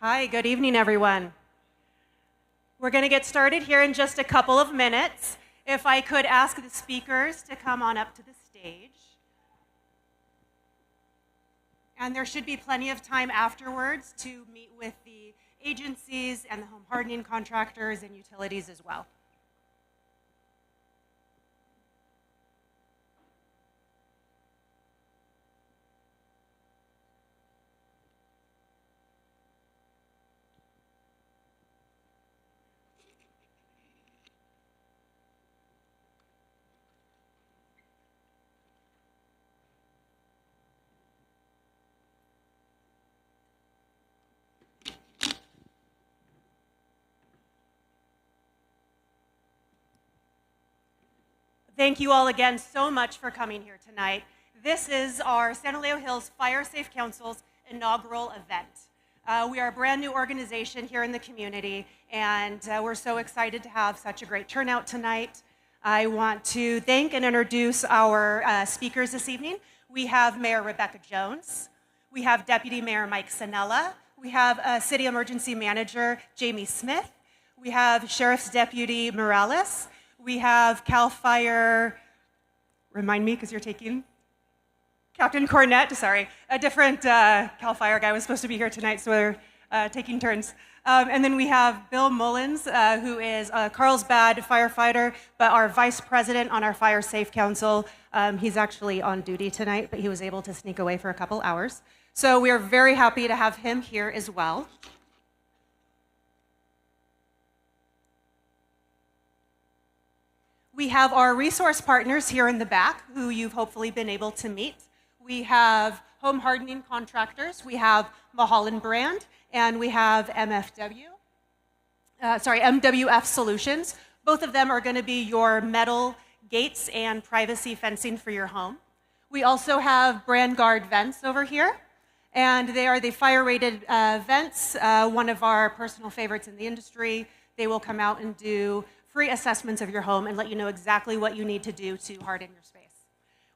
Hi, good evening, everyone. We're going to get started here in just a couple of minutes. If I could ask the speakers to come on up to the stage. And there should be plenty of time afterwards to meet with the agencies and the home hardening contractors and utilities as well. Thank you all again so much for coming here tonight. This is our San Elijo Hills Fire Safe Council's inaugural event. We are a brand new organization here in the community, and we're so excited to have such a great turnout tonight. I want to thank and introduce our speakers this evening. We have Mayor Rebecca Jones. We have Deputy Mayor Mike Sanella. We have City Emergency Manager Jamie Smith. We have Sheriff's Deputy Morales. We have CALFIRE, remind me because you're taking, Captain Cornett, sorry, a different CALFIRE guy was supposed to be here tonight, so we're taking turns. And then we have Bill Mullins, who is a Carlsbad firefighter, but our vice president on our Fire Safe Council. He's actually on duty tonight, but he was able to sneak away for a couple hours. So we are very happy to have him here as well. We have our resource partners here in the back, who you've hopefully been able to meet. We have home hardening contractors. We have Mulholland brand, and we have MWF Solutions. Both of them are going to be your metal gates and privacy fencing for your home. We also have Branguard vents over here, and they are the fire-rated vents, one of our personal favorites in the industry. They will come out and do free assessments of your home and let you know exactly what you need to do to harden your space.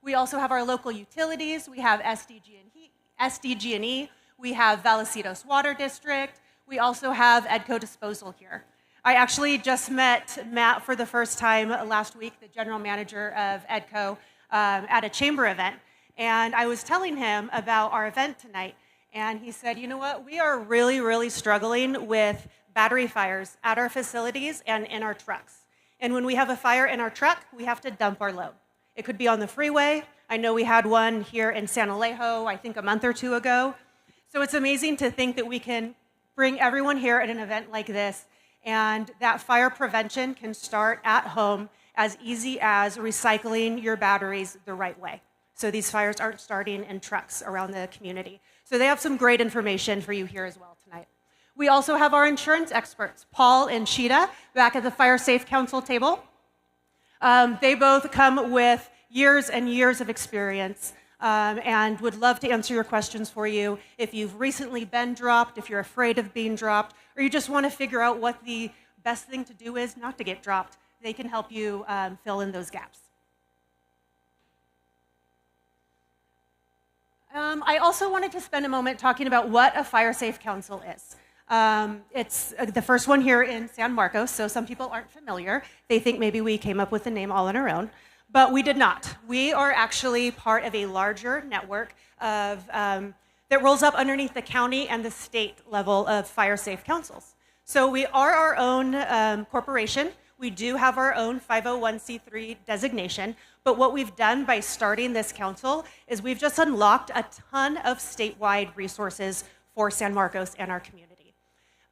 We also have our local utilities. We have SDGE. We have Vallecitos Water District. We also have EDCO Disposal here. I actually just met Matt for the first time last week, the general manager of EDCO, at a chamber event. And I was telling him about our event tonight. And he said, you know what, we are really, really struggling with battery fires at our facilities and in our trucks. And when we have a fire in our truck, we have to dump our load. It could be on the freeway. I know we had one here in San Elijo, I think a month or two ago. So it's amazing to think that we can bring everyone here at an event like this, and that fire prevention can start at home as easy as recycling your batteries the right way. So these fires aren't starting in trucks around the community. So they have some great information for you here as well tonight. We also have our insurance experts, Paul and Sheeta, back at the Fire Safe Council table. They both come with years and years of experience and would love to answer your questions for you. If you've recently been dropped, if you're afraid of being dropped, or you just want to figure out what the best thing to do is not to get dropped, they can help you fill in those gaps. I also wanted to spend a moment talking about what a Fire Safe Council is. It's the first one here in San Marcos, so some people aren't familiar. They think maybe we came up with the name all on our own, but we did not. We are actually part of a larger network of, that rolls up underneath the county and the state level of Fire Safe Councils. So we are our own corporation. We do have our own 501c3 designation, but what we've done by starting this council is we've just unlocked a ton of statewide resources for San Marcos and our community.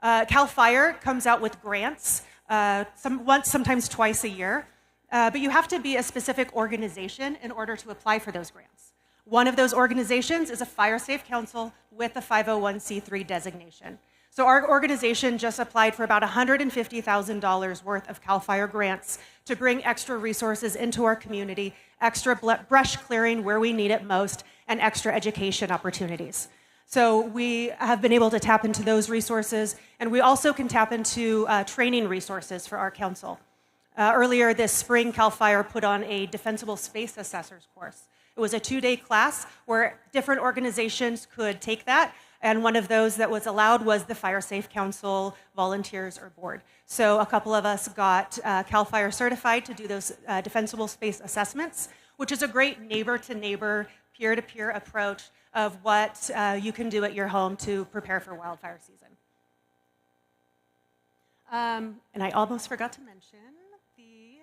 CALFIRE comes out with grants once, sometimes twice a year, but you have to be a specific organization in order to apply for those grants. One of those organizations is a Fire Safe Council with a 501c3 designation. So our organization just applied for about $150,000 worth of CALFIRE grants to bring extra resources into our community, extra brush clearing where we need it most, and extra education opportunities. So we have been able to tap into those resources, and we also can tap into training resources for our council. Earlier this spring, CALFIRE put on a Defensible Space Assessors course. It was a 2-day class where different organizations could take that And one of those that was allowed was the Fire Safe Council volunteers or board. So a couple of us got CALFIRE certified to do those defensible space assessments, which is a great neighbor-to-neighbor, peer-to-peer approach of what you can do at your home to prepare for wildfire season. And I almost forgot to mention the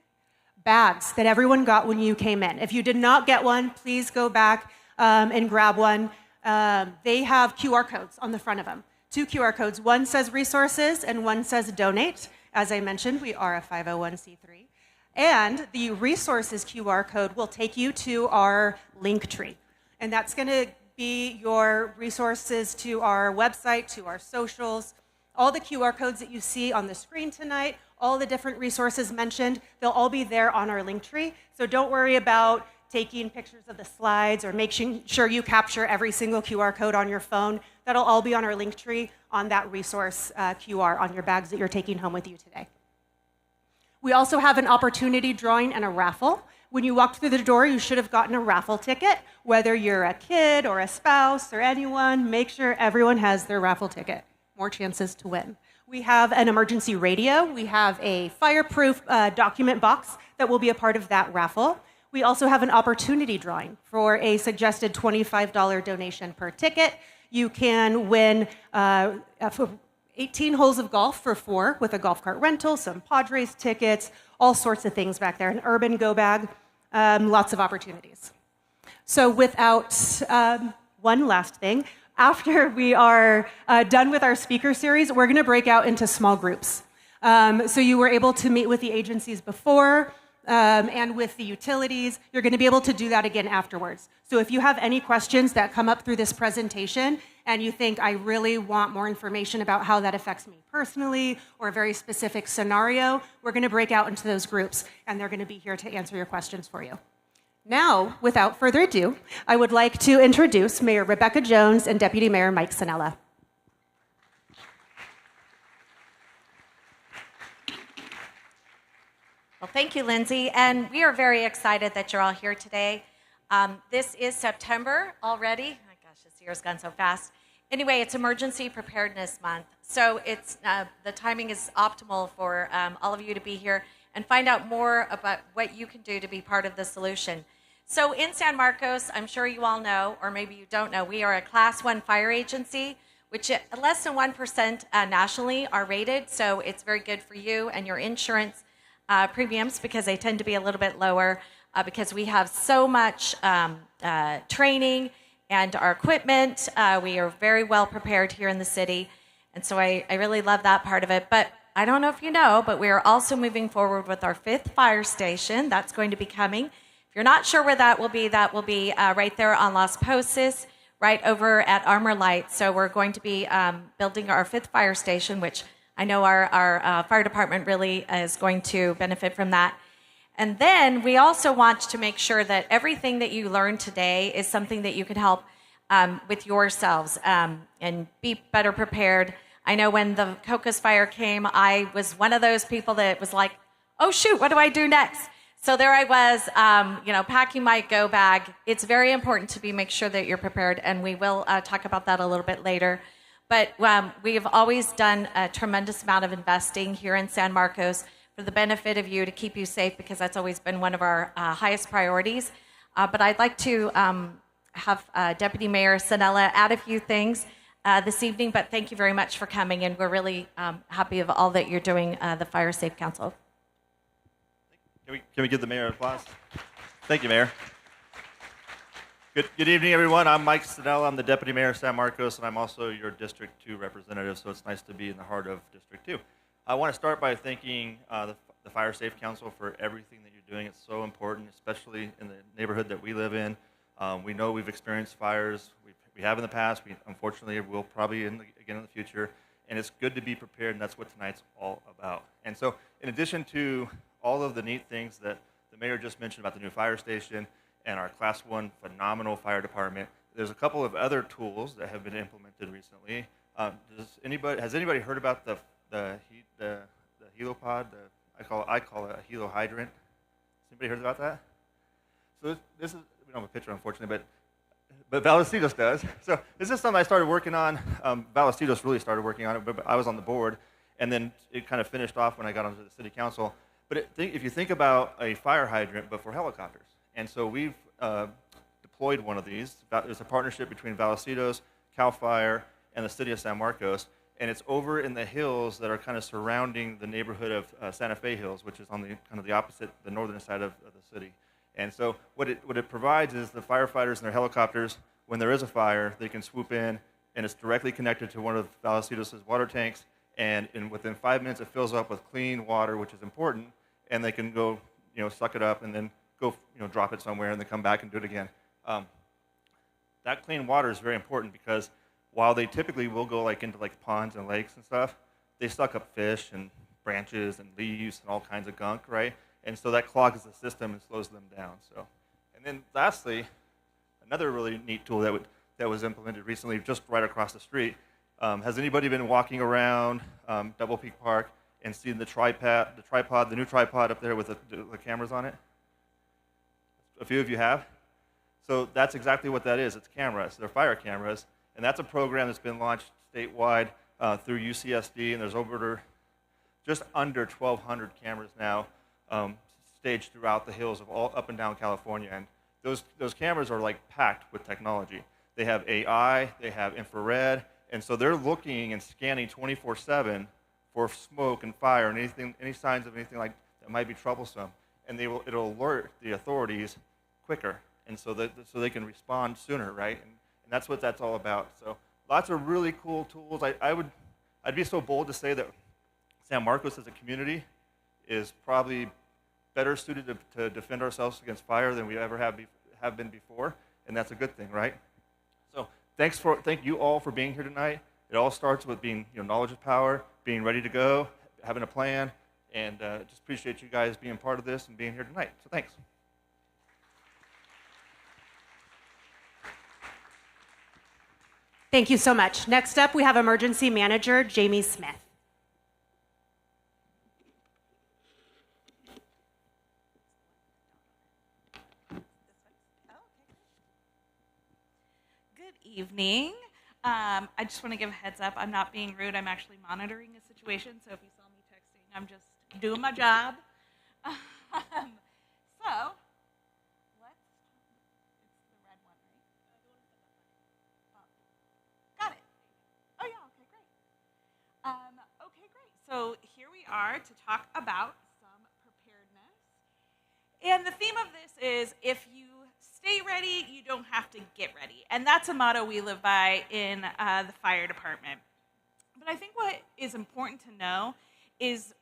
bags that everyone got when you came in. If you did not get one, please go back and grab one. They have QR codes on the front of them. 2 QR codes. One says resources and one says donate. As I mentioned, we are a 501c3. And the resources QR code will take you to our link tree. And that's going to be your resources to our website, to our socials. All the QR codes that you see on the screen tonight, all the different resources mentioned, they'll all be there on our link tree. So don't worry about taking pictures of the slides or making sure you capture every single QR code on your phone. That'll all be on our link tree on that resource QR on your bags that you're taking home with you today. We also have an opportunity drawing and a raffle. When you walked through the door, you should have gotten a raffle ticket. Whether you're a kid or a spouse or anyone, make sure everyone has their raffle ticket. More chances to win. We have an emergency radio. We have a fireproof document box that will be a part of that raffle. We also have an opportunity drawing for a suggested $25 donation per ticket. You can win 18 holes of golf for 4 with a golf cart rental, some Padres tickets, all sorts of things back there, an urban go bag, lots of opportunities. So without one last thing, after we are done with our speaker series, we're going to break out into small groups. So you were able to meet with the agencies before and with the utilities. You're going to be able to do that again afterwards. So if you have any questions that come up through this presentation and you think, I really want more information about how that affects me personally or a very specific scenario, we're going to break out into those groups and they're going to be here to answer your questions for you. Now, without further ado, I would like to introduce Mayor Rebecca Jones and Deputy Mayor Mike Sanella. Well, thank you, Lindsay, and we are very excited that you're all here today. This is September already. Oh my gosh, this year's gone so fast. Anyway, it's Emergency Preparedness Month, so it's the timing is optimal for all of you to be here and find out more about what you can do to be part of the solution. So in San Marcos, I'm sure you all know, or maybe you don't know, we are a Class 1 fire agency, which less than 1% nationally are rated, so it's very good for you and your insurance premiums because they tend to be a little bit lower because we have so much training and our equipment. We are very well prepared here in the city, and so I really love that part of it. But I don't know if you know, but we are also moving forward with our 5th fire station. That's going to be coming. If you're not sure where that will be right there on Las Posas, right over at Armor Light. So we're going to be building our 5th fire station, which I know our fire department really is going to benefit from that. And then we also want to make sure that everything that you learned today is something that you can help with yourselves and be better prepared. I know when the Cocos fire came, I was one of those people that was like, oh shoot, what do I do next? So there I was, packing my go bag. It's very important to make sure that you're prepared, and we will talk about that a little bit later. But we've always done a tremendous amount of investing here in San Marcos for the benefit of you to keep you safe, because that's always been one of our highest priorities. But I'd like to have Deputy Mayor Sanella add a few things this evening, but thank you very much for coming, and we're really happy of all that you're doing, the Fire Safe Council. Can we give the mayor applause? Thank you, Mayor. Good evening, everyone. I'm Mike Sanella. I'm the Deputy Mayor of San Marcos, and I'm also your District 2 representative, so it's nice to be in the heart of District 2. I want to start by thanking the Fire Safe Council for everything that you're doing. It's so important, especially in the neighborhood that we live in. We know we've experienced fires. We have in the past. We unfortunately will probably again in the future, and it's good to be prepared, and that's what tonight's all about. And so in addition to all of the neat things that the mayor just mentioned about the new fire station and our Class 1 phenomenal fire department, there's a couple of other tools that have been implemented recently. Has anybody heard about the helipod? I call it a helo hydrant. Has anybody heard about that? So this is, we don't have a picture, unfortunately, but but Vallecitos does. So this is something I started working on. Vallecitos really started working on it, but I was on the board, and then it kind of finished off when I got onto the city council. But if you think about a fire hydrant, but for helicopters, and so we've deployed one of these. It's a partnership between Vallecitos, CALFIRE, and the city of San Marcos, and it's over in the hills that are kind of surrounding the neighborhood of Santa Fe Hills, which is on the kind of the opposite, the northern side of the city. And so what it provides is the firefighters and their helicopters, when there is a fire, they can swoop in, and it's directly connected to one of Vallecitos' water tanks, and within 5 minutes it fills up with clean water, which is important, and they can go, suck it up and then go, drop it somewhere and then come back and do it again. That clean water is very important because while they typically will go into ponds and lakes and stuff, they suck up fish and branches and leaves and all kinds of gunk, right? And so that clogs the system and slows them down. So, and then lastly, another really neat tool that was implemented recently, just right across the street. Has anybody been walking around Double Peak Park and seen the new tripod up there with the cameras on it? A few of you have. So that's exactly what that is. It's cameras. They're fire cameras, and that's a program that's been launched statewide through UCSD, and there's just under 1,200 cameras now staged throughout the hills of all up and down California, and those cameras are packed with technology. They have AI, they have infrared, and so they're looking and scanning 24/7 for smoke and fire and any signs of anything that might be troublesome, and it'll alert the authorities quicker, and so they can respond sooner, right? And that's what that's all about. So lots of really cool tools. I'd be so bold to say that San Marcos as a community is probably better suited to defend ourselves against fire than we ever have been before, and that's a good thing, right? So thank you all for being here tonight. It all starts with being, knowledge is power, being ready to go, having a plan, and just appreciate you guys being part of this and being here tonight. So thanks. Thank you so much. Next up, we have Emergency Manager Jamie Smith. Good evening. I just want to give a heads up. I'm not being rude. I'm actually monitoring a situation. So if you saw me texting, I'm just doing my job. So let's. It's the red one, right? Got it. Oh yeah. Okay, great. Okay, great. So here we are to talk about some preparedness, and the theme of this is if you stay ready, you don't have to get ready. And that's a motto we live by in the fire department. But I think what is important to know is,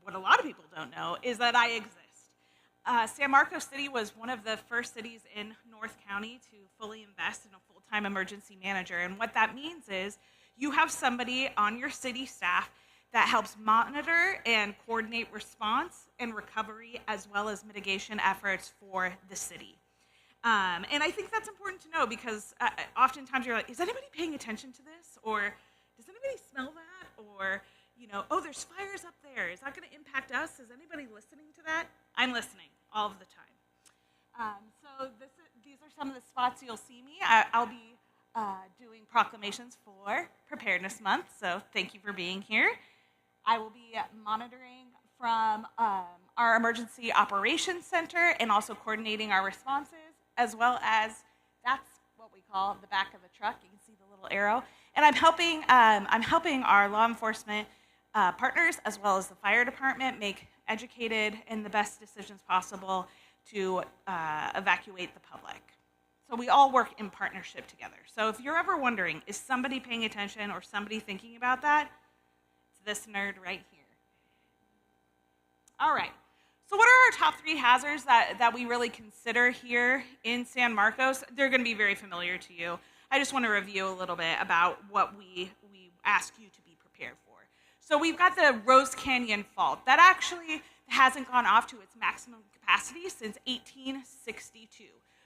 what a lot of people don't know, is that I exist. San Marcos City was one of the first cities in North County to fully invest in a full-time emergency manager. And what that means is you have somebody on your city staff that helps monitor and coordinate response and recovery as well as mitigation efforts for the city. And I think that's important to know because oftentimes you're like, is anybody paying attention to this? Or does anybody smell that? Or, oh, there's fires up there. Is that going to impact us? Is anybody listening to that? I'm listening all of the time. So these are some of the spots you'll see me. I'll be doing proclamations for Preparedness Month, so thank you for being here. I will be monitoring from our Emergency Operations Center and also coordinating our responses, as well as that's what we call the back of the truck. You can see the little arrow. And I'm helping our law enforcement partners, as well as the fire department, make educated and the best decisions possible to evacuate the public. So we all work in partnership together. So if you're ever wondering, is somebody paying attention or somebody thinking about that? It's this nerd right here. All right. So what are our top 3 hazards that we really consider here in San Marcos? They're going to be very familiar to you. I just want to review a little bit about what we ask you to be prepared for. So we've got the Rose Canyon Fault. That actually hasn't gone off to its maximum capacity since 1862.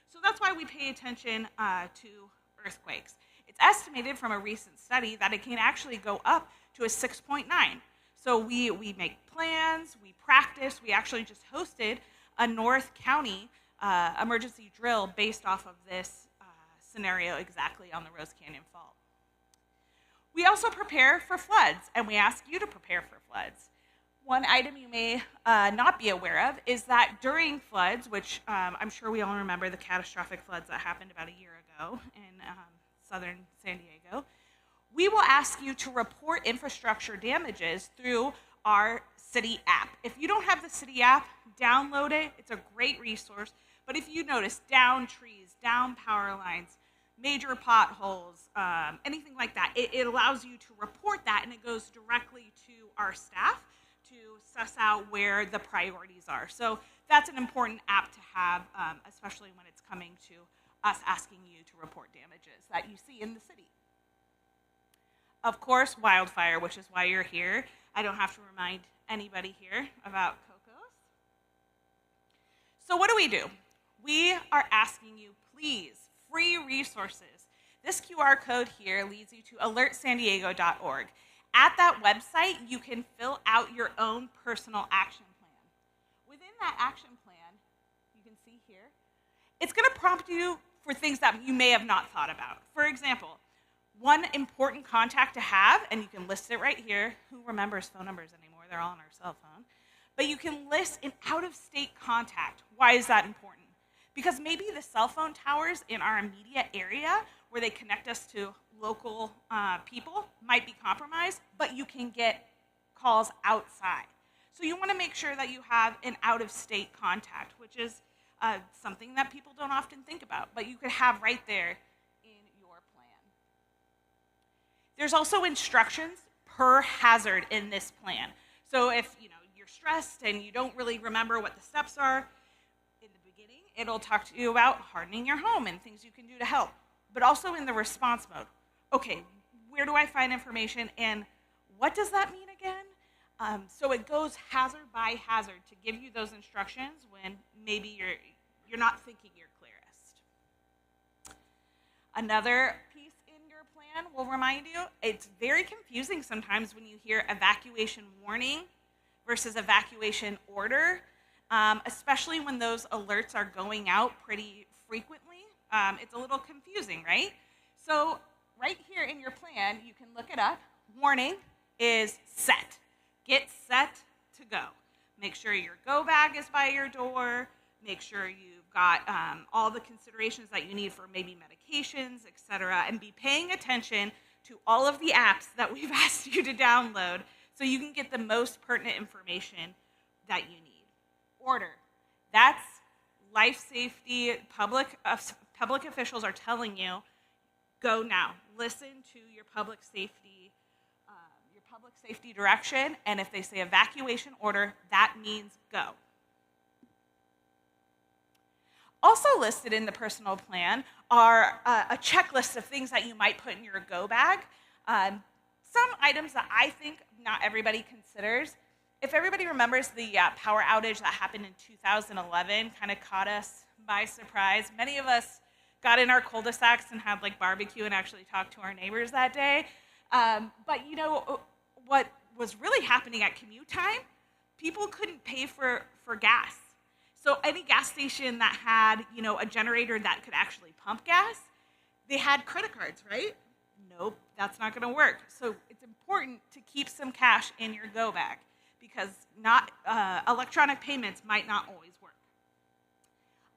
So that's why we pay attention to earthquakes. It's estimated from a recent study that it can actually go up to a 6.9. So we make plans, we practice. We actually just hosted a North County emergency drill based off of this scenario exactly on the Rose Canyon Fault. We also prepare for floods, and we ask you to prepare for floods. One item you may not be aware of is that during floods, which I'm sure we all remember the catastrophic floods that happened about a year ago in southern San Diego, we will ask you to report infrastructure damages through our city app. If you don't have the city app, download it. It's a great resource. But if you notice down trees, down power lines, major potholes, anything like that, it allows you to report that, and it goes directly to our staff to suss out where the priorities are. So that's an important app to have, especially when it's coming to us asking you to report damages that you see in the city. Of course, wildfire, which is why you're here. I don't have to remind anybody here about COCOs. So what do? We are asking you, please, free resources. This QR code here leads you to alertsandiego.org. At that website, you can fill out your own personal action plan. Within that action plan, you can see here, it's going to prompt you for things that you may have not thought about. For example, one important contact to have, and you can list it right here. Who remembers phone numbers anymore? They're all on our cell phone. But you can list an out-of-state contact. Why is that important? Because maybe the cell phone towers in our immediate area where they connect us to local people might be compromised, but you can get calls outside. So you want to make sure that you have an out-of-state contact, which is something that people don't often think about, but you could have right there in your plan. There's also instructions per hazard in this plan. So if you're stressed and you don't really remember what the steps are, in the beginning, it'll talk to you about hardening your home and things you can do to help. But also in the response mode. Okay, where do I find information and what does that mean again? So it goes hazard by hazard to give you those instructions when maybe you're not thinking your clearest. Another piece in your plan will remind you, it's very confusing sometimes when you hear evacuation warning versus evacuation order, especially when those alerts are going out pretty frequently. It's a little confusing, right? So right here in your plan, you can look it up. Warning is set. Get set to go. Make sure your go bag is by your door. Make sure you've got all the considerations that you need for maybe medications, etc. And be paying attention to all of the apps that we've asked you to download so you can get the most pertinent information that you need. Order. That's life safety. Public officials are telling you, go now. Listen to your public safety direction, and if they say evacuation order, that means go. Also listed in the personal plan are a checklist of things that you might put in your go bag. Some items that I think not everybody considers. If everybody remembers the power outage that happened in 2011, kind of caught us by surprise. Many of us got in our cul-de-sacs and had barbecue and actually talked to our neighbors that day. But what was really happening at commute time, people couldn't pay for gas. So any gas station that had, a generator that could actually pump gas, they had credit cards, right? Nope, that's not going to work. So it's important to keep some cash in your go bag because electronic payments might not always work.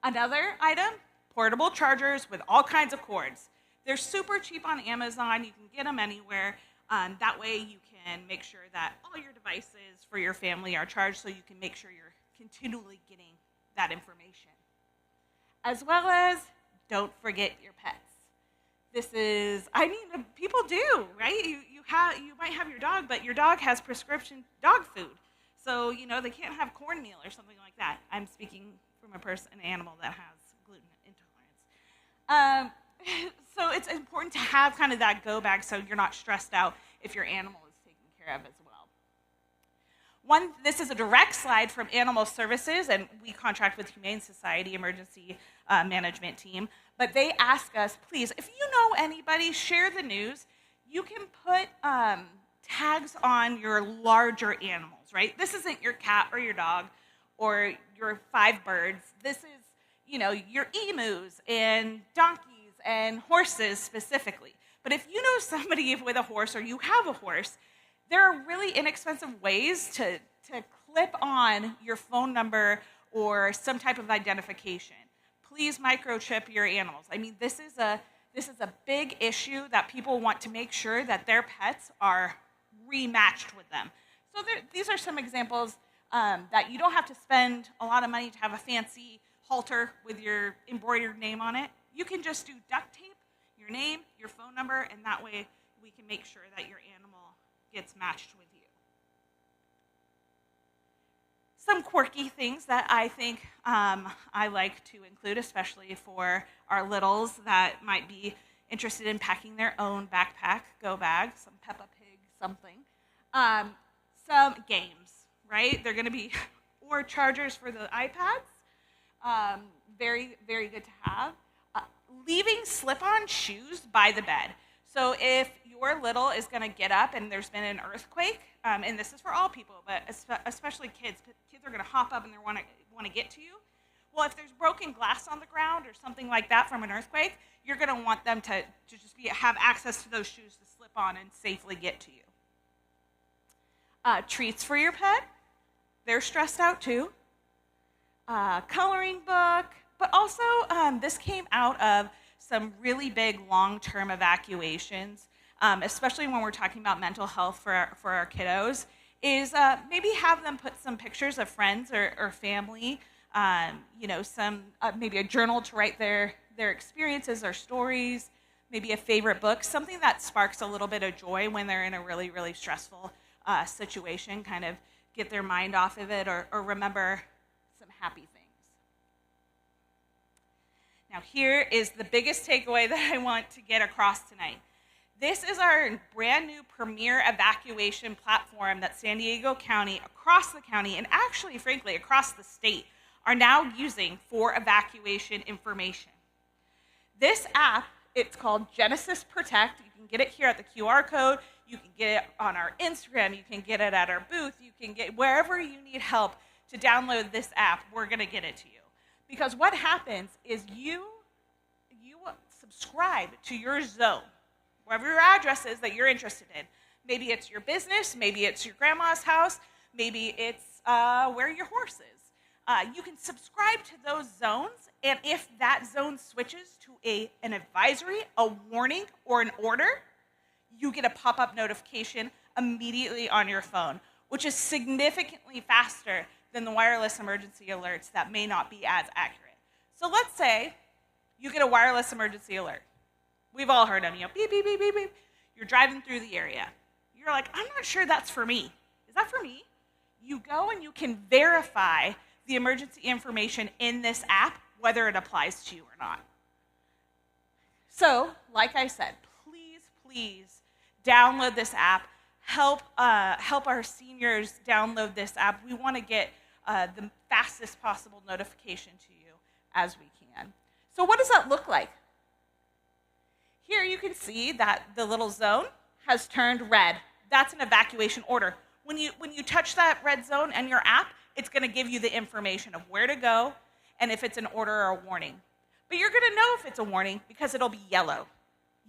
Another item, portable chargers with all kinds of cords. They're super cheap on Amazon. You can get them anywhere. That way you can make sure that all your devices for your family are charged so you can make sure you're continually getting that information. As well as, don't forget your pets. People do, right? You might have your dog, but your dog has prescription dog food. So, they can't have cornmeal or something like that. I'm speaking from an animal that has gluten intolerance. So it's important to have kind of that go bag so you're not stressed out if your animal is taken care of as well. This is a direct slide from Animal Services, and we contract with Humane Society Emergency Management Team. But they ask us, please, if you know anybody, share the news. You can put tags on your larger animals, right? This isn't your cat or your dog or your 5 birds. This is, your emus and donkeys and horses specifically. But if you know somebody with a horse or you have a horse, there are really inexpensive ways to clip on your phone number or some type of identification. Please microchip your animals. I mean, this is a big issue that people want to make sure that their pets are rematched with them. So these are some examples that you don't have to spend a lot of money to have a fancy halter with your embroidered name on it. You can just do duct tape, your name, your phone number, and that way we can make sure that your animal gets matched with you. Some quirky things that I think I like to include, especially for our littles that might be interested in packing their own backpack, go bag, some Peppa Pig something. Some games, right? They're going to be, or chargers for the iPads. Very, very good to have. Leaving slip-on shoes by the bed. So if your little is going to get up and there's been an earthquake, and this is for all people, but especially kids. Kids are going to hop up and they want to get to you. Well, if there's broken glass on the ground or something like that from an earthquake, you're going to want them to just have access to those shoes to slip on and safely get to you. Treats for your pet. They're stressed out too. Coloring book. But also, this came out of some really big long-term evacuations, especially when we're talking about mental health for our kiddos, is maybe have them put some pictures of friends or family, maybe a journal to write their experiences or stories, maybe a favorite book, something that sparks a little bit of joy when they're in a really, really stressful situation, kind of get their mind off of it or remember some happy things. Now here is the biggest takeaway that I want to get across tonight. This is our brand new premier evacuation platform that San Diego County, across the county, and actually, frankly, across the state, are now using for evacuation information. This app, it's called Genesis Protect. You can get it here at the QR code. You can get it on our Instagram. You can get it at our booth. You can get wherever you need help to download this app, we're going to get it to you. Because what happens is you subscribe to your zone, wherever your address is that you're interested in. Maybe it's your business, maybe it's your grandma's house, maybe it's where your horse is. You can subscribe to those zones, and if that zone switches to an advisory, a warning, or an order, you get a pop-up notification immediately on your phone, which is significantly faster than the wireless emergency alerts that may not be as accurate. So let's say you get a wireless emergency alert. We've all heard them, beep, beep, beep, beep, beep. You're driving through the area. You're like, I'm not sure that's for me. Is that for me? You go and you can verify the emergency information in this app, whether it applies to you or not. So, like I said, please download this app. Help our seniors download this app. We want to get the fastest possible notification to you as we can. So what does that look like? Here you can see that the little zone has turned red. That's an evacuation order. When you touch that red zone in your app, it's going to give you the information of where to go and if it's an order or a warning. But you're going to know if it's a warning because it'll be yellow.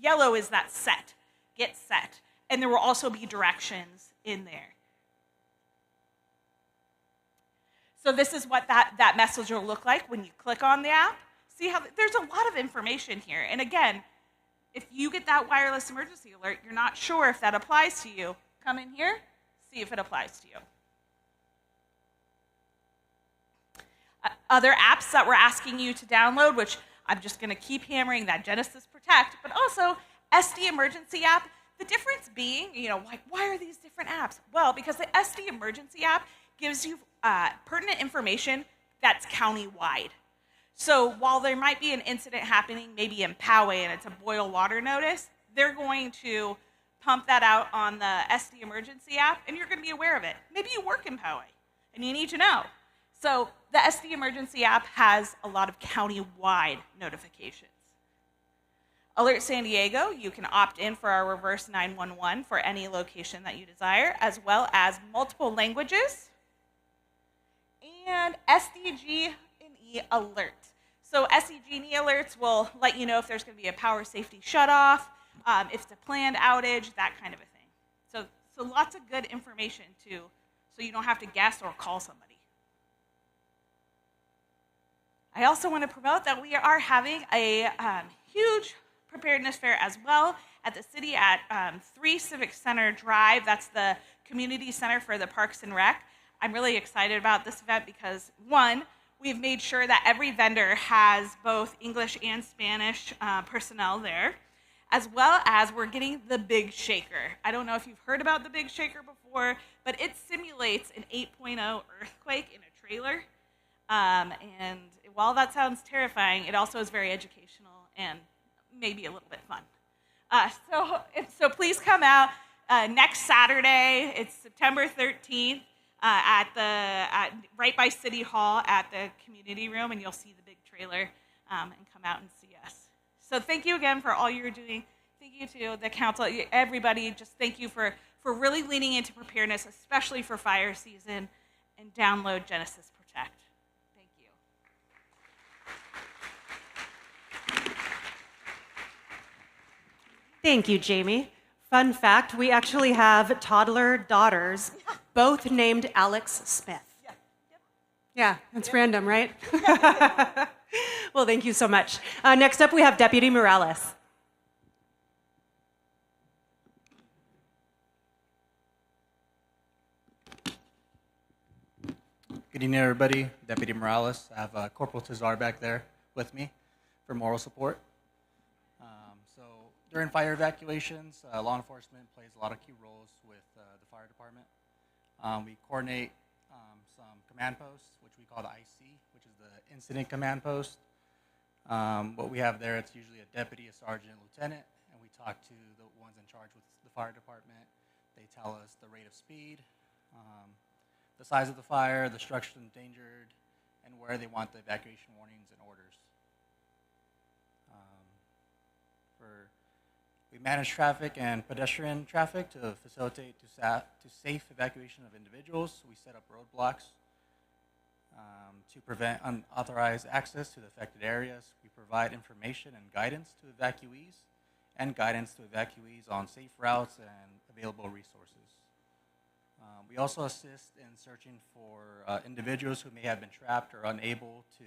Yellow is that set, get set. And there will also be directions in there. So this is what that message will look like when you click on the app. See how there's a lot of information here. And again, if you get that wireless emergency alert, you're not sure if that applies to you, come in here, see if it applies to you. Other apps that we're asking you to download, which I'm just going to keep hammering, that Genesis Protect, but also SD Emergency app. The difference being, why are these different apps? Well, because the SD Emergency app gives you pertinent information that's county-wide. So while there might be an incident happening maybe in Poway and it's a boil water notice, they're going to pump that out on the SD Emergency app, and you're going to be aware of it. Maybe you work in Poway, and you need to know. So the SD Emergency app has a lot of county-wide notifications. Alert San Diego, you can opt in for our reverse 911 for any location that you desire, as well as multiple languages, and SDGE alert. So SEG alerts will let you know if there's going to be a power safety shutoff, if it's a planned outage, that kind of a thing. So lots of good information too, so you don't have to guess or call somebody. I also want to promote that we are having a huge preparedness fair as well at the city at 3 Civic Center Drive. That's the community center for the Parks and Rec. I'm really excited about this event because, one, we've made sure that every vendor has both English and Spanish personnel there, as well as we're getting the Big Shaker. I don't know if you've heard about the Big Shaker before, but it simulates an 8.0 earthquake in a trailer. And while that sounds terrifying, it also is very educational and maybe a little bit fun. So please come out next Saturday. It's September 13th right by City Hall at the community room, and you'll see the big trailer and come out and see us. So thank you again for all you're doing. Thank you to the council, everybody. Just thank you for really leaning into preparedness, especially for fire season, and download Genesis Protect. Thank you. Thank you, Jamie. Fun fact, we actually have toddler daughters, both named Alex Smith. Yeah, it's random, right? Well, thank you so much. Next up, we have Deputy Morales. Good evening, everybody. Deputy Morales. I have Corporal Tazar back there with me for moral support. So during fire evacuations, law enforcement plays a lot of key roles with the fire department. We coordinate some command posts, which we call the IC, which is the Incident Command Post. What we have there, it's usually a deputy, a sergeant, lieutenant, and we talk to the ones in charge with the fire department. They tell us the rate of speed, the size of the fire, the structure endangered, and where they want the evacuation warnings and orders. We manage traffic and pedestrian traffic to facilitate to safe evacuation of individuals. We set up roadblocks to prevent unauthorized access to the affected areas. We provide information and guidance to evacuees and guidance to evacuees on safe routes and available resources. We also assist in searching for individuals who may have been trapped or unable to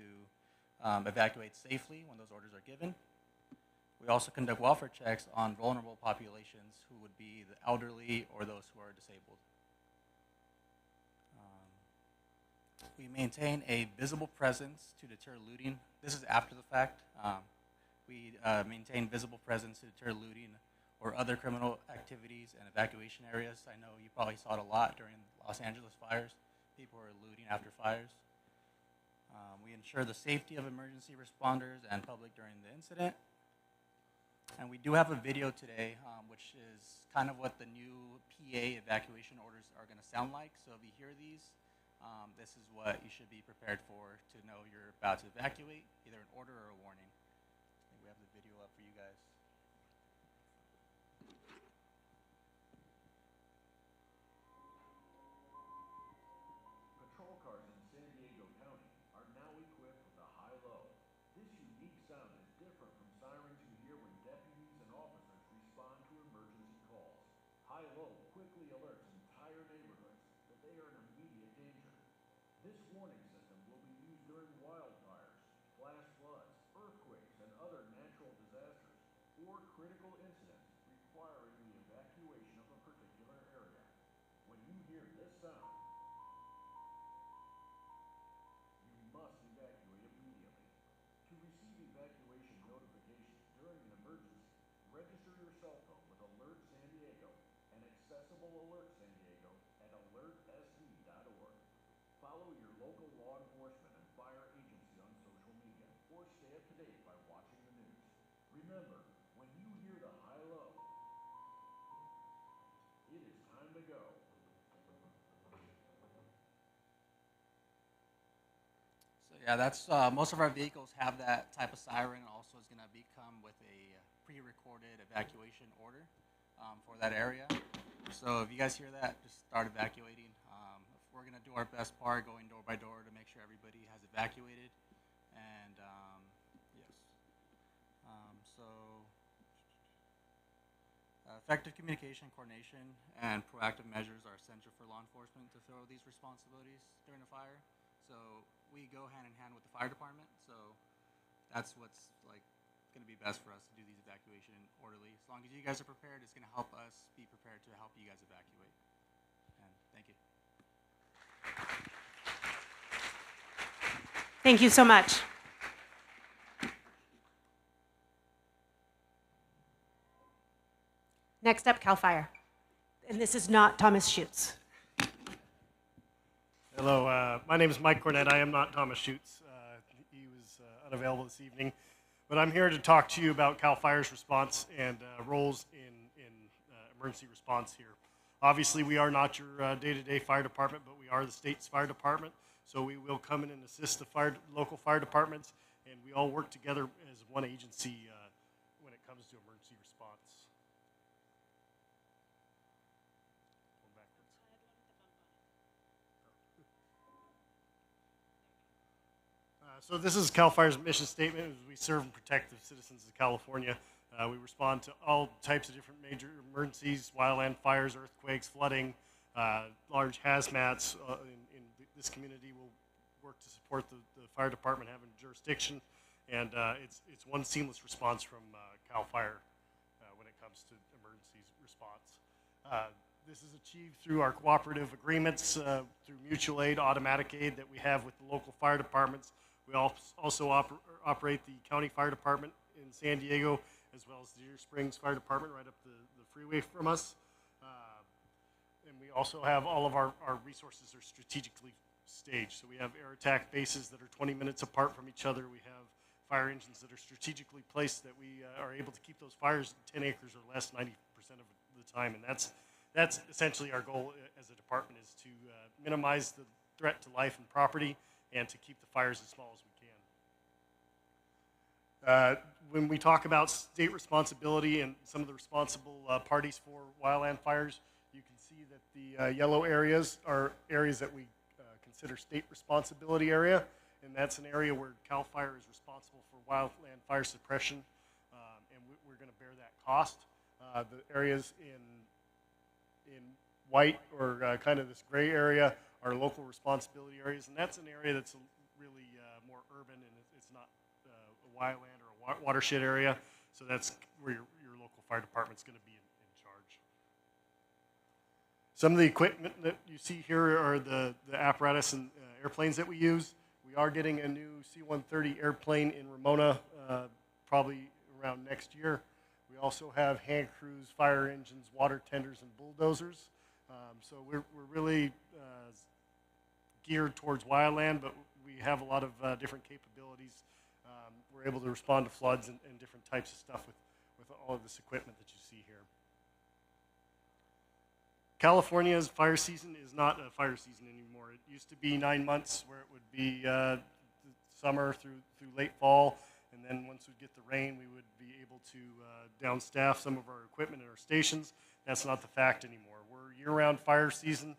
evacuate safely when those orders are given. We also conduct welfare checks on vulnerable populations who would be the elderly or those who are disabled. We maintain a visible presence to deter looting. This is after the fact. We maintain visible presence to deter looting or other criminal activities and evacuation areas. I know you probably saw it a lot during Los Angeles fires. People are looting after fires. We ensure the safety of emergency responders and public during the incident. And we do have a video today, which is kind of what the new PA evacuation orders are going to sound like. So if you hear these, this is what you should be prepared for to know you're about to evacuate, either an order or a warning. I think we have the video up for you guys. Patrol cars in San Diego County are now equipped with a high-low. This unique sound is different from sirens you hear when deputies and officers respond to emergency calls. High-low quickly alerts entire neighborhoods that they are in immediate danger. This warning system will be used during wildfires, flash floods, earthquakes, and other natural disasters, or critical incidents requiring the evacuation of a particular area. When you hear this sound, you must evacuate immediately. To receive evacuation notifications during an emergency, register your cell phone with Alert San Diego and Accessible Alert San Diego at alertsd.org. Follow your local law enforcement and fire agency on social media, or stay up to date by watching the news. Remember, when you hear the high-low, it is time to go. So yeah, that's most of our vehicles have that type of siren. Also, is going to become with a pre-recorded evacuation order for that area. So if you guys hear that, just start evacuating. We're going to do our best part, going door by door to make sure everybody has evacuated. And So effective communication, coordination, and proactive measures are essential for law enforcement to fill these responsibilities during a fire. So we go hand in hand with the fire department. So that's what's like going to be best for us to do these evacuation orderly. As long as you guys are prepared, it's going to help us be prepared to help you guys evacuate. And thank you. Thank you so much. Next up, CALFIRE. And this is not Thomas Schutz. Hello, my name is Mike Cornett. I am not Thomas Schutz. He was unavailable this evening. But I'm here to talk to you about CALFIRE's response and roles in emergency response here. Obviously, we are not your day-to-day fire department, but we are the state's fire department. So we will come in and assist the local fire departments, and we all work together as one agency when it comes to emergency response. Going backwards. So this is CALFIRE's mission statement. We serve and protect the citizens of California. We respond to all types of different major emergencies, wildland fires, earthquakes, flooding, large hazmats. In this community, we'll work to support the fire department having jurisdiction, and it's one seamless response from CALFIRE when it comes to emergency response. This is achieved through our cooperative agreements, through mutual aid, automatic aid that we have with the local fire departments. We also operate the county fire department in San Diego, as well as the Deer Springs Fire Department right up the freeway from us. And we also have all of our resources are strategically staged. So we have air attack bases that are 20 minutes apart from each other. We have fire engines that are strategically placed that we are able to keep those fires 10 acres or less 90% of the time. And that's essentially our goal as a department, is to minimize the threat to life and property and to keep the fires as small as we can. When we talk about state responsibility and some of the responsible parties for wildland fires, you can see that the yellow areas are areas that we consider state responsibility area, and that's an area where CALFIRE is responsible for wildland fire suppression, and we're going to bear that cost. The areas in white, or kind of this gray area, are local responsibility areas, and that's an area that's really more urban, and it's not a wildland or a watershed area, so that's where your local fire department's going to be in charge. Some of the equipment that you see here are the apparatus and airplanes that we use. We are getting a new C-130 airplane in Ramona probably around next year. We also have hand crews, fire engines, water tenders, and bulldozers. So we're really geared towards wildland, but we have a lot of different capabilities. We're able to respond to floods and different types of stuff with all of this equipment that you see here. California's fire season is not a fire season anymore. It used to be 9 months, where it would be summer through late fall, and then once we get the rain, we would be able to downstaff some of our equipment in our stations. That's not the fact anymore. We're year-round fire season.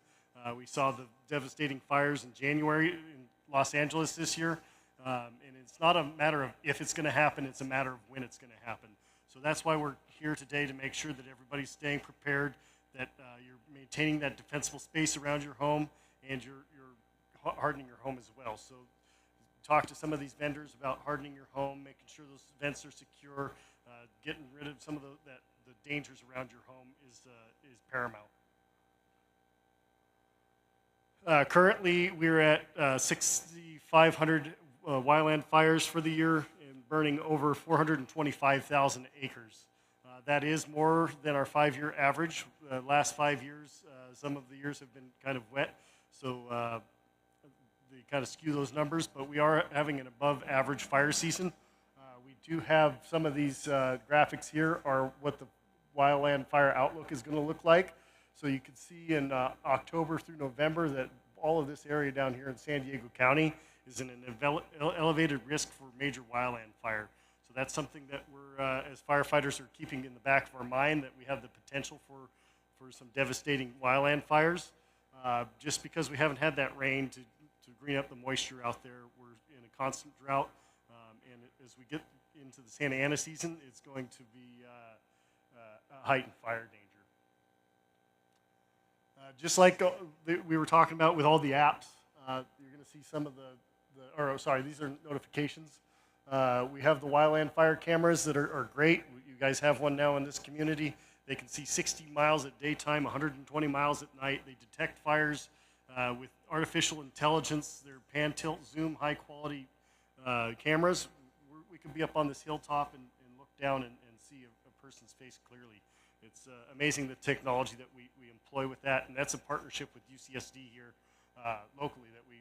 We saw the devastating fires in January in Los Angeles this year, and it's not a matter of if it's going to happen, it's a matter of when it's going to happen. So that's why we're here today, to make sure that everybody's staying prepared, that you're maintaining that defensible space around your home, and you're hardening your home as well. So talk to some of these vendors about hardening your home, making sure those vents are secure, getting rid of some of the dangers around your home is paramount. Currently, we're at 6,500 wildland fires for the year, and burning over 425,000 acres. That is more than our 5-year average. Last 5 years, some of the years have been kind of wet, so they kind of skew those numbers, but we are having an above average fire season. We do have some of these graphics here are what the wildland fire outlook is going to look like. So you can see in October through November that all of this area down here in San Diego County is in an elevated risk for major wildland fire. So that's something that we're, as firefighters, are keeping in the back of our mind, that we have the potential for some devastating wildland fires. Just because we haven't had that rain to green up the moisture out there, we're in a constant drought. And as we get into the Santa Ana season, it's going to be a heightened fire danger. Just like we were talking about with all the apps, you're going to see some of these are notifications. We have the wildland fire cameras that are great. You guys have one now in this community. They can see 60 miles at daytime, 120 miles at night. They detect fires with artificial intelligence. They're pan, tilt, zoom, high quality cameras. We could be up on this hilltop and look down and see a person's face clearly. It's amazing the technology that we employ with that, and that's a partnership with UCSD here locally that we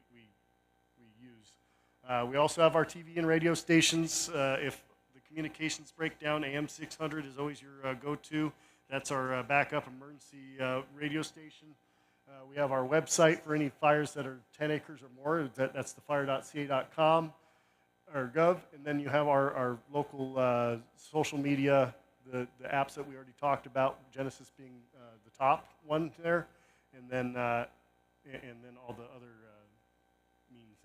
use. We also have our TV and radio stations. If the communications break down, AM 600 is always your go-to. That's our backup emergency radio station. We have our website for any fires that are 10 acres or more. That's thefire.ca.com or gov. And then you have our local social media, the apps that we already talked about, Genesis being the top one there, and then all the other means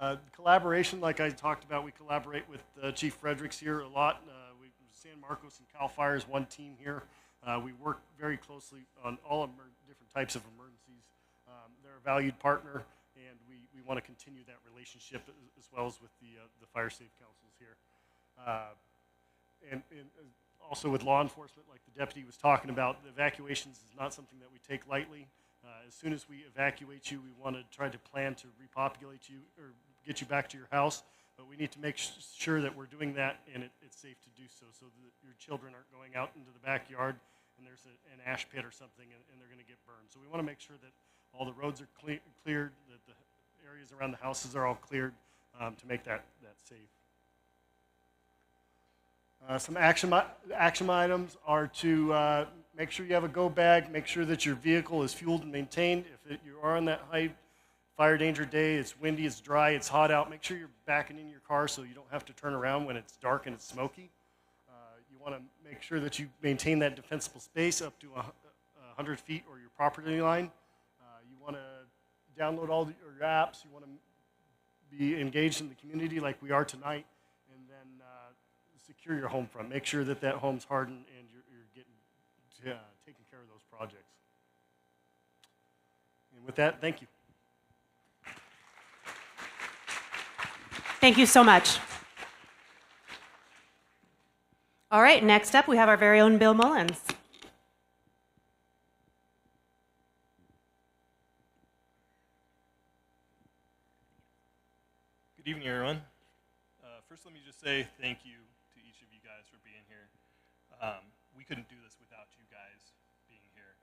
there. Collaboration, like I talked about, we collaborate with Chief Fredericks here a lot. San Marcos and CALFIRE is one team here. We work very closely on all different types of emergencies. They're a valued partner, and we want to continue that relationship as well as with the fire safe councils here. And also with law enforcement, like the deputy was talking about, the evacuations is not something that we take lightly. As soon as we evacuate you, we want to try to plan to repopulate you or get you back to your house. But we need to make sure that we're doing that and it's safe to do so that your children aren't going out into the backyard and there's an ash pit or something and they're going to get burned. So we want to make sure that all the roads are cleared, that the areas around the houses are all cleared to make that safe. Some action items are to make sure you have a go bag, make sure that your vehicle is fueled and maintained. If you are on that high fire danger day, it's windy, it's dry, it's hot out, make sure you're backing in your car so you don't have to turn around when it's dark and it's smoky. You want to make sure that you maintain that defensible space up to 100 feet or your property line. You want to download all your apps. You want to be engaged in the community like we are tonight, and then secure your home front. Make sure that home's hardened and you're getting taking care of those projects. And with that, thank you. Thank you so much. All right, next up we have our very own Bill Mullins. Good evening, everyone. First, let me just say thank you to each of you guys for being here. We couldn't do this without you guys being here.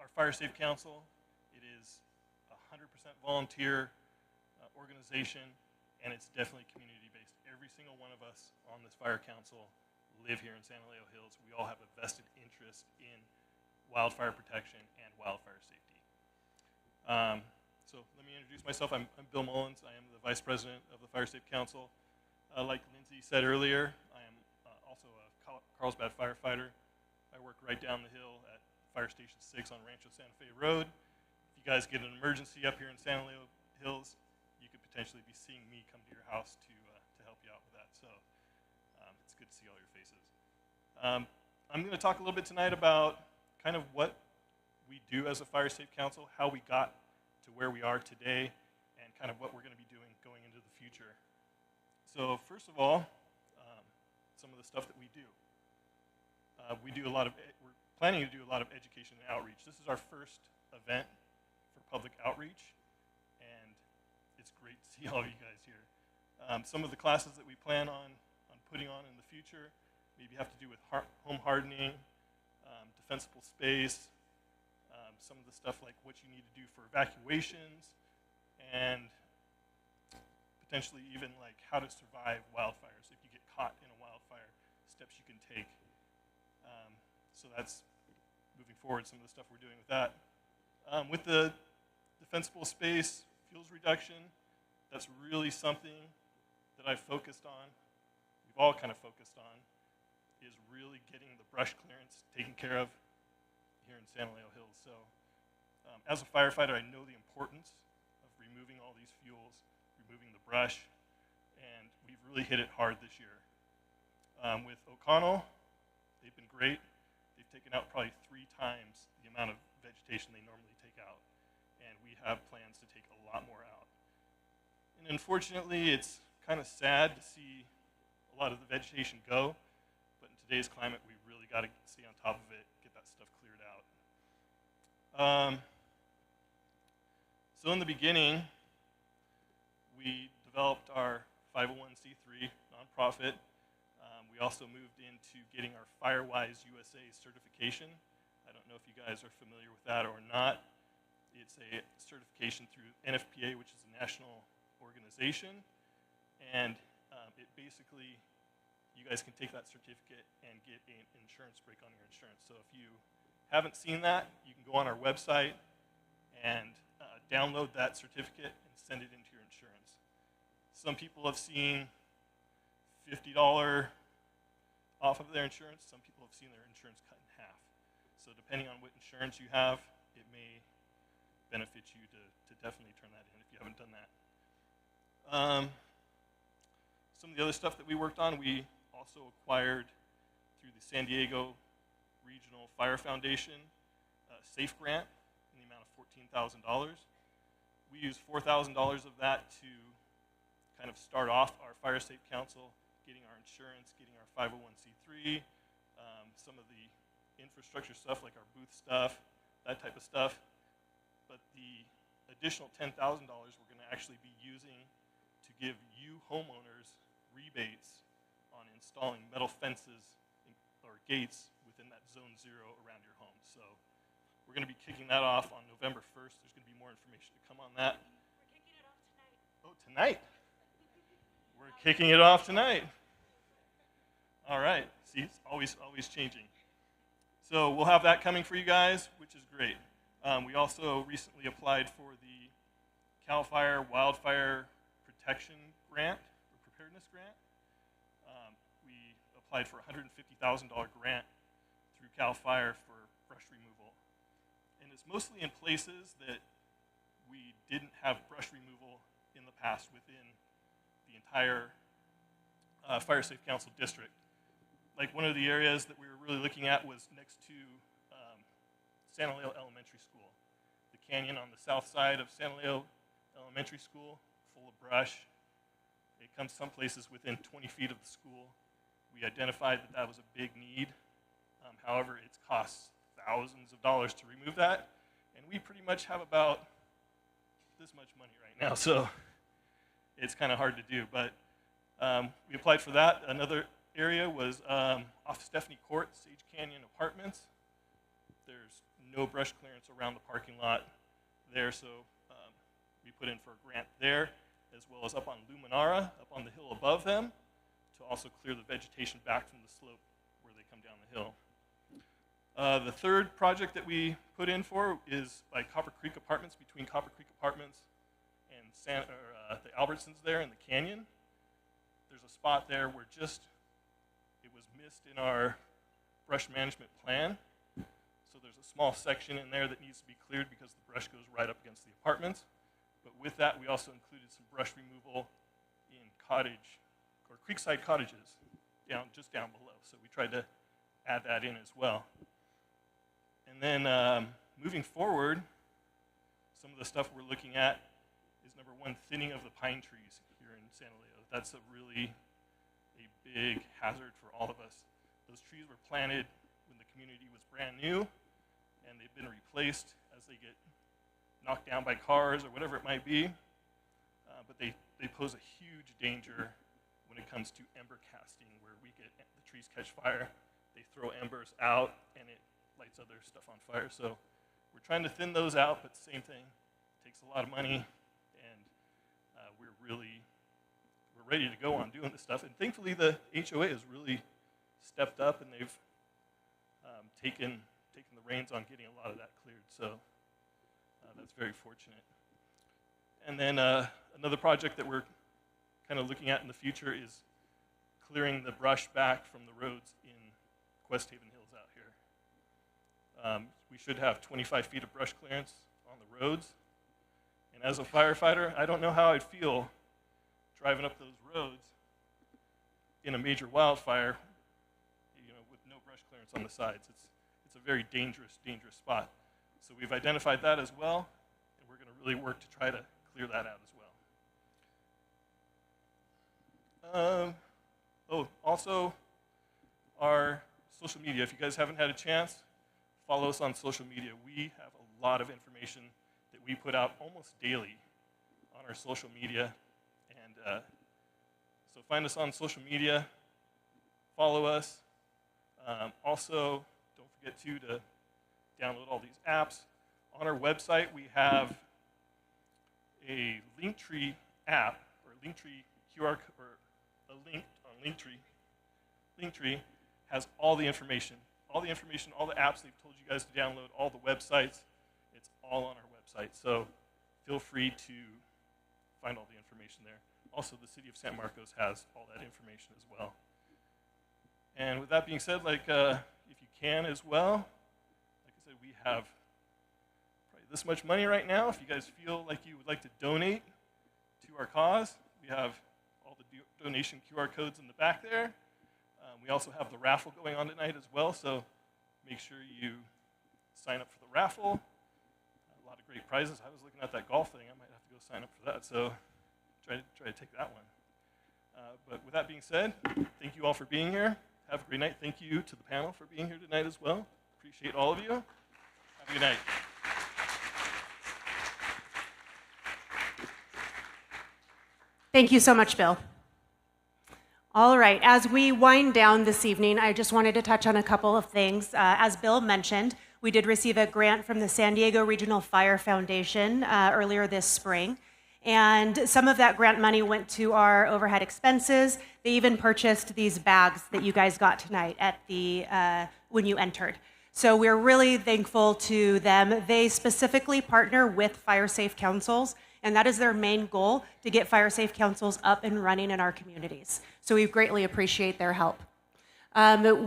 Our Fire Safe Council, it is 100% volunteer organization, and it's definitely community-based. Every single one of us on this fire council live here in San Elijo Hills. We all have a vested interest in wildfire protection and wildfire safety. So let me introduce myself. I'm Bill Mullins. I am the Vice President of the Fire Safe Council. Like Lindsay said earlier, I am also a Carlsbad firefighter. I work right down the hill at Fire Station 6 on Rancho Santa Fe Road. If you guys get an emergency up here in San Elijo Hills, you could potentially be seeing me come to your house to help you out with that. So it's good to see all your faces. I'm going to talk a little bit tonight about kind of what we do as a Fire Safe Council, how we got to where we are today, and kind of what we're going to be doing going into the future. So first of all, some of the stuff that we do. We're planning to do a lot of education and outreach. This is our first event for public outreach, and it's great to see all of you guys here. Some of the classes that we plan on putting on in the future maybe have to do with home hardening, defensible space, some of the stuff like what you need to do for evacuations, and potentially even like how to survive wildfires. If you get caught in a wildfire, steps you can take. So that's moving forward, some of the stuff we're doing with that. With the defensible space, fuels reduction, that's really something that I've focused on, we've all kind of focused on, is really getting the brush clearance taken care of here in San Elijo Hills. So as a firefighter, I know the importance of removing all these fuels, removing the brush, and really hit it hard this year. With O'Connell, they've been great. They've taken out probably 3 times the amount of vegetation they normally take out, and we have plans to take a lot more out. And unfortunately, it's kind of sad to see a lot of the vegetation go, but in today's climate, we really got to stay on top of it, get that stuff cleared out. So in the beginning, we developed our 501c3 nonprofit. We also moved into getting our FireWise USA certification. I don't know if you guys are familiar with that or not. It's a certification through NFPA, which is a national organization, and it basically, you guys can take that certificate and get an insurance break on your insurance. So if you haven't seen that, you can go on our website and download that certificate and send it into your insurance. Some people have seen $50 off of their insurance. Some people have seen their insurance cut in half. So depending on what insurance you have, it may benefit you to definitely turn that in if you haven't done that. Some of the other stuff that we worked on, we also acquired through the San Diego Regional Fire Foundation SAFE grant in the amount of $14,000. We used $4,000 of that to kind of start off our Fire Safe Council, getting our insurance, getting our 501c3, some of the infrastructure stuff like our booth stuff, that type of stuff. But the additional $10,000 we're going to actually be using to give you homeowners rebates on installing metal fences or gates within that zone 0 around your home. So we're going to be kicking that off on November 1st. There's going to be more information to come on that. We're kicking it off tonight. Oh, tonight? We're kicking it off tonight. All right. See, it's always changing. So we'll have that coming for you guys, which is great. We also recently applied for the CALFIRE Wildfire Protection Grant, or Preparedness Grant. We applied for a $150,000 grant through CALFIRE for brush removal. And it's mostly in places that we didn't have brush removal in the past within the entire Fire Safe Council district. Like one of the areas that we were really looking at was next to San Elijo Elementary School. The canyon on the south side of San Elijo Elementary School, full of brush. It comes some places within 20 feet of the school. We identified that that was a big need. However, it costs thousands of dollars to remove that, and we pretty much have about this much money right now, so it's kind of hard to do. But we applied for that. Another area was off Stephanie Court, Sage Canyon Apartments. There's no brush clearance around the parking lot there, so we put in for a grant there, as well as up on Luminara, up on the hill above them, to also clear the vegetation back from the slope where they come down the hill. The third project that we put in for is by Copper Creek Apartments, between Copper Creek Apartments and the Albertsons there in the canyon. There's a spot there where it was missed in our brush management plan. So there's a small section in there that needs to be cleared because the brush goes right up against the apartments. But with that, we also included some brush removal in cottage or creekside cottages just down below. So we tried to add that in as well. And then moving forward, some of the stuff we're looking at is number one, thinning of the pine trees here in San Elijo. That's a big hazard for all of us. Those trees were planted when the community was brand new, and they've been replaced as they get knocked down by cars or whatever it might be. But they pose a huge danger when it comes to ember casting, where the trees catch fire, they throw embers out, and it lights other stuff on fire. So we're trying to thin those out, but same thing, it takes a lot of money, and we're ready to go on doing this stuff. And thankfully, the HOA has really stepped up, and they've taken the reins on getting a lot of that cleared. So that's very fortunate. And then another project that we're kind of looking at in the future is clearing the brush back from the roads in Quest Haven Hills out here. We should have 25 feet of brush clearance on the roads. And as a firefighter, I don't know how I'd feel driving up those roads in a major wildfire, with no brush clearance on the sides. It's a very dangerous spot. So we've identified that as well, and we're going to really work to try to clear that out as well. Also, our social media. If you guys haven't had a chance, follow us on social media. We have a lot of information that we put out almost daily on our social media. And so find us on social media, follow us. Also, don't forget to download all these apps. On our website, we have a Linktree app, or Linktree QR, or a link on Linktree. Linktree has all the information, all the apps they've told you guys to download, all the websites. It's all on our website. So feel free to find all the information there. Also, the city of San Marcos has all that information as well. And with that being said, if you can as well, like I said, we have probably this much money right now. If you guys feel like you would like to donate to our cause, we have all the donation QR codes in the back there. We also have the raffle going on tonight as well, so make sure you sign up for the raffle. A lot of great prizes. I was looking at that golf thing. I might have to go sign up for that, so try to take that one. But with that being said, thank you all for being here. Have a great night. Thank you to the panel for being here tonight as well. Appreciate all of you. Have a good night. Thank you so much, Bill. All right, as we wind down this evening, I just wanted to touch on a couple of things. As Bill mentioned, we did receive a grant from the San Diego Regional Fire Foundation earlier this spring. And some of that grant money went to our overhead expenses. They even purchased these bags that you guys got tonight at when you entered. So we're really thankful to them. They specifically partner with fire safe councils, and that is their main goal, to get fire safe councils up and running in our communities. So we greatly appreciate their help.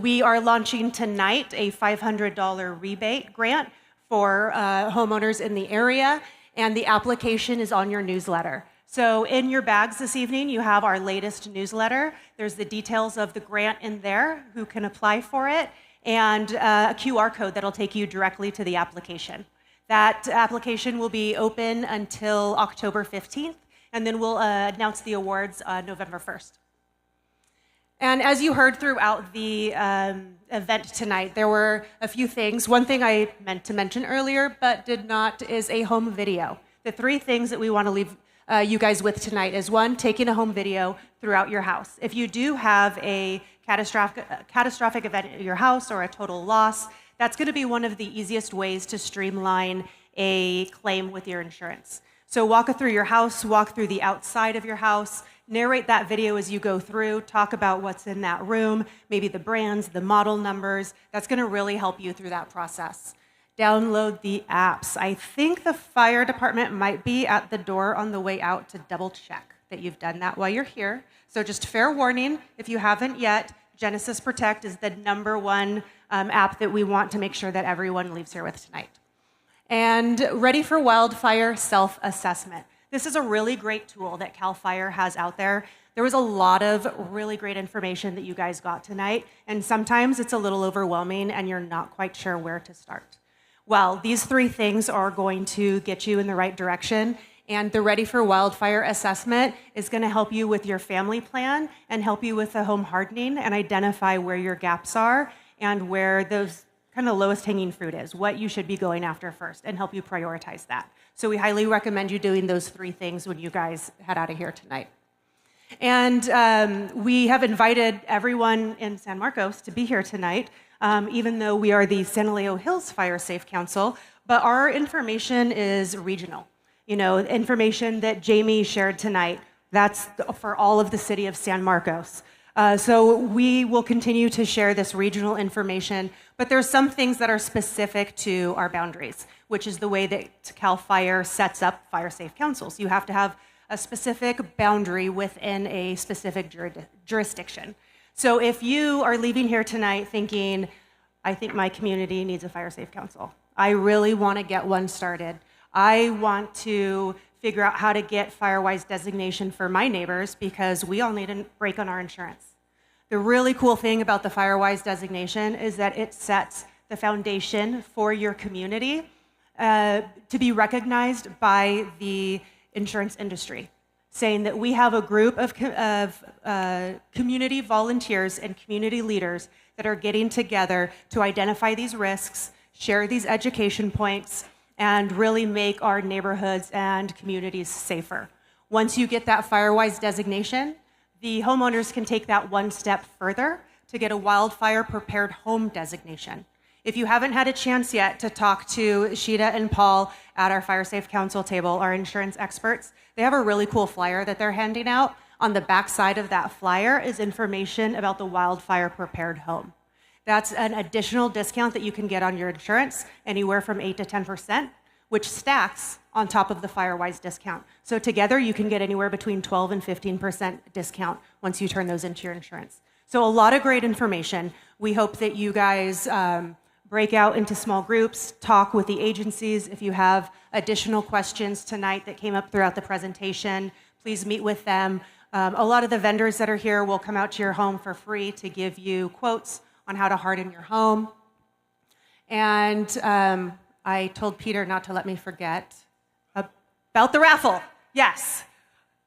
We are launching tonight a $500 rebate grant for homeowners in the area, and the application is on your newsletter. So in your bags this evening, you have our latest newsletter. There's the details of the grant in there, who can apply for it, and a QR code that'll take you directly to the application. That application will be open until October 15th, and then we'll announce the awards on November 1st. And as you heard throughout the event tonight, there were a few things. One thing I meant to mention earlier, but did not, is a home video. The three things that we want to leave you guys with tonight is, one, taking a home video throughout your house. If you do have a catastrophic event at your house or a total loss, that's going to be one of the easiest ways to streamline a claim with your insurance. So walk through your house, walk through the outside of your house, narrate that video as you go through, talk about what's in that room, maybe the brands, the model numbers. That's going to really help you through that process. Download the apps. I think the fire department might be at the door on the way out to double check that you've done that while you're here. So just fair warning, if you haven't yet, Genesis Protect is the #1 app that we want to make sure that everyone leaves here with tonight. And Ready for Wildfire self-assessment. This is a really great tool that CALFIRE has out there. There was a lot of really great information that you guys got tonight, and sometimes it's a little overwhelming and you're not quite sure where to start. Well, these three things are going to get you in the right direction, and the Ready for Wildfire assessment is going to help you with your family plan and help you with the home hardening and identify where your gaps are and where those kind of lowest hanging fruit is, what you should be going after first, and help you prioritize that. So we highly recommend you doing those three things when you guys head out of here tonight. And we have invited everyone in San Marcos to be here tonight, even though we are the San Elijo Hills Fire Safe Council, but our information is regional. You know, information that Jamie shared tonight, that's for all of the city of San Marcos. So we will continue to share this regional information, but there's some things that are specific to our boundaries, which is the way that CALFIRE sets up fire safe councils. You have to have a specific boundary within a specific jurisdiction. So if you are leaving here tonight thinking, I think my community needs a fire safe council, I really want to get one started, I want to figure out how to get FireWise designation for my neighbors because we all need a break on our insurance. The really cool thing about the FireWise designation is that it sets the foundation for your community to be recognized by the insurance industry, saying that we have a group of community volunteers and community leaders that are getting together to identify these risks, share these education points, and really make our neighborhoods and communities safer. Once you get that FireWise designation, the homeowners can take that one step further to get a wildfire prepared home designation. If you haven't had a chance yet to talk to Sheeta and Paul at our Fire Safe Council table, our insurance experts, they have a really cool flyer that they're handing out. On the back side of that flyer is information about the wildfire prepared home. That's an additional discount that you can get on your insurance, anywhere from 8 to 10%, which stacks on top of the FireWise discount. So together you can get anywhere between 12 and 15% discount once you turn those into your insurance. So a lot of great information. We hope that you guys break out into small groups, talk with the agencies. If you have additional questions tonight that came up throughout the presentation, please meet with them. A lot of the vendors that are here will come out to your home for free to give you quotes on how to harden your home. And I told Peter not to let me forget about the raffle. Yes.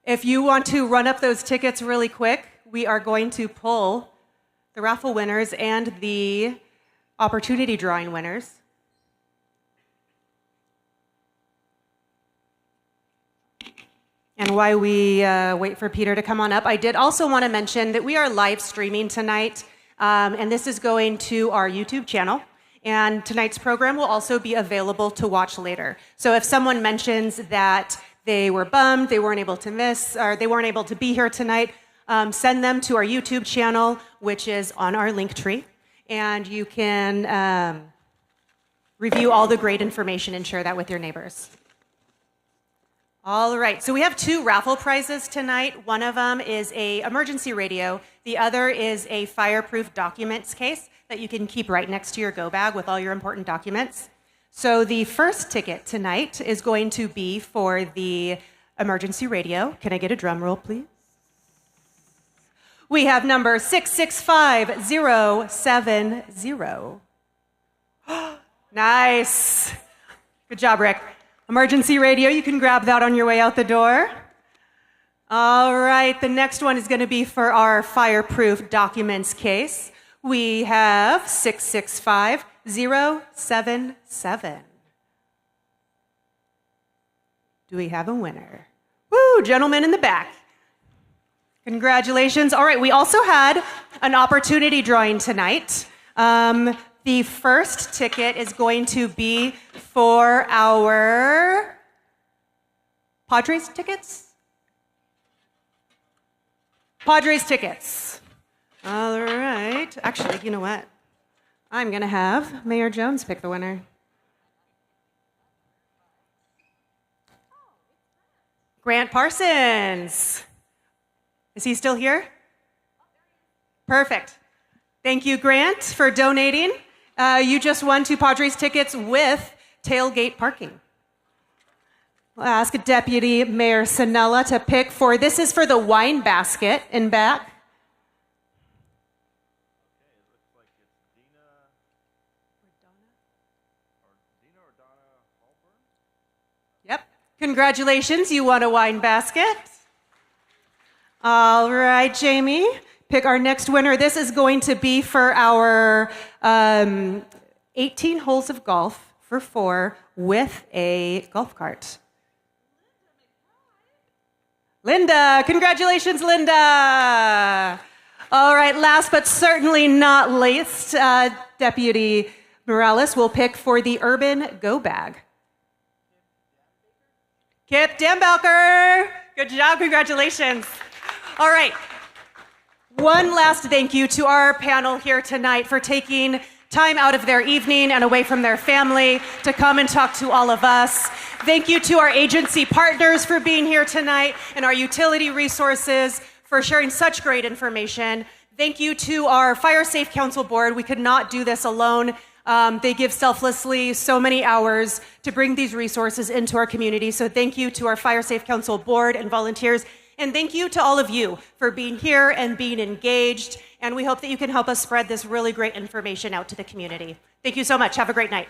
If you want to run up those tickets really quick, we are going to pull the raffle winners and the opportunity drawing winners. And while we wait for Peter to come on up, I did also want to mention that we are live streaming tonight, and this is going to our YouTube channel. And tonight's program will also be available to watch later. So if someone mentions that they were bummed, they weren't able to miss, or they weren't able to be here tonight, send them to our YouTube channel, which is on our link tree. And you can review all the great information and share that with your neighbors. All right, so we have 2 raffle prizes tonight. One of them is an emergency radio. The other is a fireproof documents case that you can keep right next to your go bag with all your important documents. So the first ticket tonight is going to be for the emergency radio. Can I get a drum roll, please? We have number 665070. Nice. Good job, Rick. Emergency radio, you can grab that on your way out the door. All right, the next one is going to be for our fireproof documents case. We have 665077. Do we have a winner? Woo, gentleman in the back. Congratulations. All right, we also had an opportunity drawing tonight. The first ticket is going to be for our Padres tickets? Padres tickets. All right. Actually, you know what? I'm going to have Mayor Jones pick the winner. Grant Parsons. Is he still here? Perfect. Thank you, Grant, for donating. You just won 2 Padres tickets with tailgate parking. We'll ask Deputy Mayor Sanella to pick for, this is for the wine basket in back. Yep. Congratulations, you won a wine basket. All right, Jamie, pick our next winner. This is going to be for our 18 holes of golf for 4 with a golf cart. Linda, congratulations, Linda. All right, last but certainly not least, Deputy Morales will pick for the Urban Go Bag. Kip Dambalker, good job, congratulations. All right, one last thank you to our panel here tonight for taking time out of their evening and away from their family to come and talk to all of us. Thank you to our agency partners for being here tonight and our utility resources for sharing such great information. Thank you to our Fire Safe Council Board. We could not do this alone. They give selflessly so many hours to bring these resources into our community. So thank you to our Fire Safe Council Board and volunteers. And thank you to all of you for being here and being engaged. And we hope that you can help us spread this really great information out to the community. Thank you so much. Have a great night.